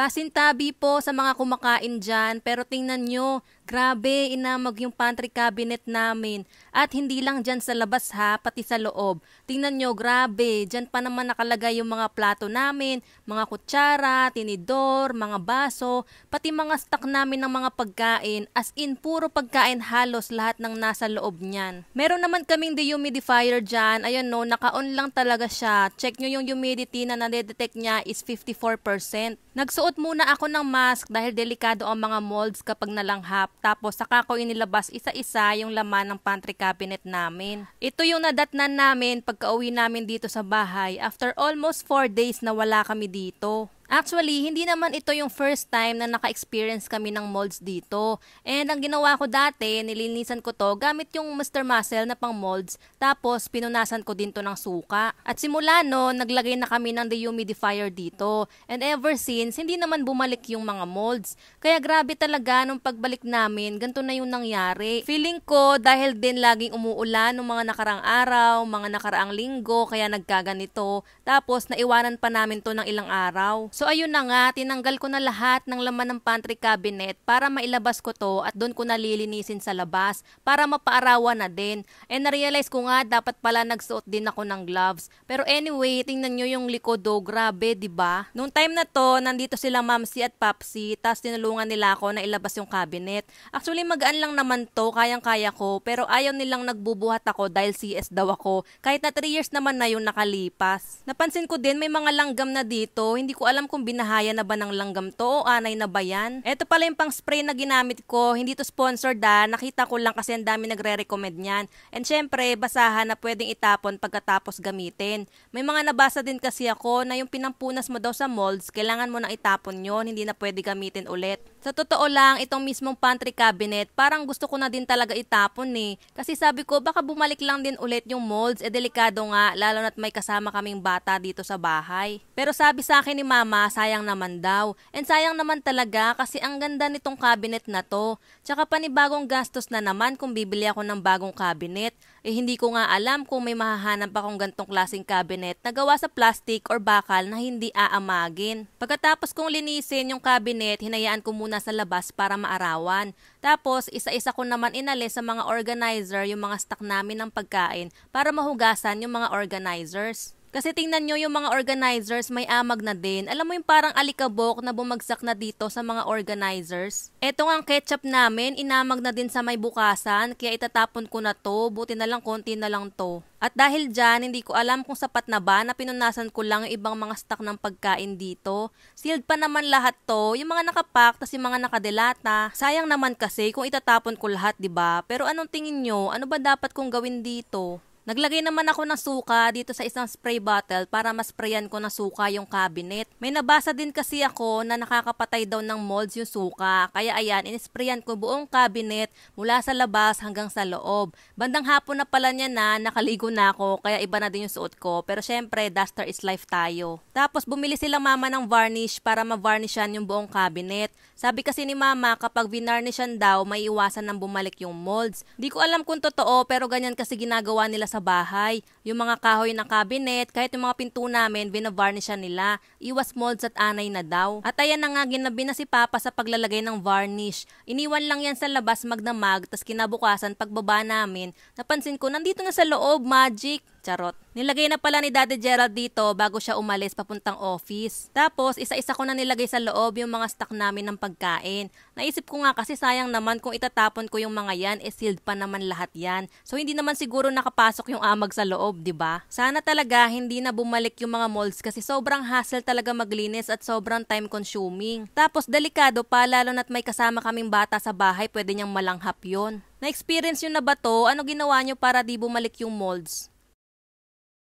Pasintabi po sa mga kumakain dyan, pero tingnan nyo, grabe, inamag yung pantry cabinet namin. At hindi lang dyan sa labas ha, pati sa loob. Tingnan nyo, grabe, dyan pa naman nakalagay yung mga plato namin, mga kutsara, tinidor, mga baso, pati mga stock namin ng mga pagkain, as in puro pagkain halos lahat ng nasa loob niyan. Meron naman kaming dehumidifier dyan, ayan no, naka-on lang talaga siya. Check nyo yung humidity na nadedetect niya is 54%. Nagsuot muna ako ng mask dahil delikado ang mga molds kapag nalanghap. Tapos saka ko inilabas isa-isa yung laman ng pantry cabinet namin. Ito yung nadatnan namin pagka-uwi namin dito sa bahay after almost 4 days na wala kami dito. Actually, hindi naman ito yung first time na naka-experience kami ng molds dito. And ang ginawa ko dati, nilinisan ko to gamit yung Mr. Muscle na pang molds, tapos pinunasan ko din to ng suka. At simula no, naglagay na kami ng dehumidifier dito. And ever since, hindi naman bumalik yung mga molds. Kaya grabe talaga nung pagbalik namin, ganito na yung nangyari. Feeling ko dahil din laging umuulan nung mga nakaraang araw, mga nakaraang linggo, kaya nagkaganito. Tapos naiwanan pa namin to ng ilang araw. So ayun na nga, tinanggal ko na lahat ng laman ng pantry cabinet para mailabas ko to at doon ko nalilinisin sa labas para mapaarawan na din. And na-realize ko nga dapat pala nagsuot din ako ng gloves. Pero anyway, tingnan nyo yung likod do, grabe, 'di ba? Nung time na to, nandito sila Mamsi at Papsi, tapos tinulungan nila ako na ilabas yung cabinet. Actually magaan lang naman to, kayang-kaya ko, pero ayaw nilang nagbubuhat ako dahil CS daw ako. Kahit na 3 years naman na yung nakalipas. Napansin ko din may mga langgam na dito, hindi ko alam kung binahaya na ba ng langgam to o anay na ba yan. Ito pala yung pang spray na ginamit ko, hindi to sponsored nakita ko lang kasi ang dami nagre-recommend niyan. And syempre, basahan na pwedeng itapon pagkatapos gamitin. May mga nabasa din kasi ako na yung pinampunas mo daw sa molds, kailangan mo nang itapon yon, hindi na pwede gamitin ulit. Sa totoo lang, itong mismong pantry cabinet, parang gusto ko na din talaga itapon Kasi sabi ko, baka bumalik lang din ulit yung molds, delikado nga, lalo na't may kasama kaming bata dito sa bahay. Pero sabi sa akin ni Mama, sayang naman daw. And sayang naman talaga kasi ang ganda nitong cabinet na to. Tsaka panibagong gastos na naman kung bibili ako ng bagong cabinet. Hindi ko nga alam kung may mahahanap akong gantong klaseng cabinet na gawa sa plastic or bakal na hindi aamagin. Pagkatapos kong linisin yung cabinet, hinayaan ko muna sa labas para maarawan. Tapos isa-isa ko naman inalis sa mga organizer yung mga stock namin ng pagkain para mahugasan yung mga organizers. Kasi tingnan nyo yung mga organizers may amag na din. Alam mo yung parang alikabok na bumagsak na dito sa mga organizers. Etong ang ketchup namin, inamag na din sa may bukasan. Kaya itatapon ko na to. Buti na lang konti na lang to. At dahil dyan, hindi ko alam kung sapat na ba na pinunasan ko lang yung ibang mga stock ng pagkain dito. Sealed pa naman lahat to. Yung mga nakapack, tas yung mga nakadelata. Sayang naman kasi kung itatapon ko lahat, 'di ba? Pero anong tingin nyo? Ano ba dapat kong gawin dito? Naglagay naman ako ng suka dito sa isang spray bottle para masprayan ko ng suka yung cabinet. May nabasa din kasi ako na nakakapatay daw ng molds yung suka. Kaya ayan, inisprayan ko buong cabinet mula sa labas hanggang sa loob. Bandang hapon na pala niya na, nakaligo na ako kaya iba na din yung suot ko. Pero syempre, duster is life tayo. Tapos bumili sila Mama ng varnish para ma-varnishan yung buong cabinet. Sabi kasi ni Mama kapag vinarnishan daw, may iwasan ng bumalik yung molds. Di ko alam kung totoo pero ganyan kasi ginagawa nila sa bahay. Yung mga kahoy ng cabinet, kahit yung mga pinto namin, binavarnishan nila. Iwas molds at anay na daw. At ayan na nga, ginabi na si Papa sa paglalagay ng varnish. Iniwan lang yan sa labas magdamag, tas kinabukasan pagbaba namin, napansin ko, nandito na sa loob, magic. Charot. Nilagay na pala ni Daddy Gerald dito bago siya umalis papuntang office. Tapos, isa-isa ko na nilagay sa loob yung mga stock namin ng pagkain. Naisip ko nga kasi sayang naman kung itatapon ko yung mga yan, sealed pa naman lahat yan. So, hindi naman siguro nakapasok yung amag sa loob, 'di ba? Sana talaga hindi na bumalik yung mga molds kasi sobrang hassle talaga maglinis at sobrang time consuming. Tapos, delikado pa lalo na't may kasama kaming bata sa bahay, pwede niyang malanghap yun. Na-experience nyo na ba to? Ano ginawa nyo para di bumalik yung molds?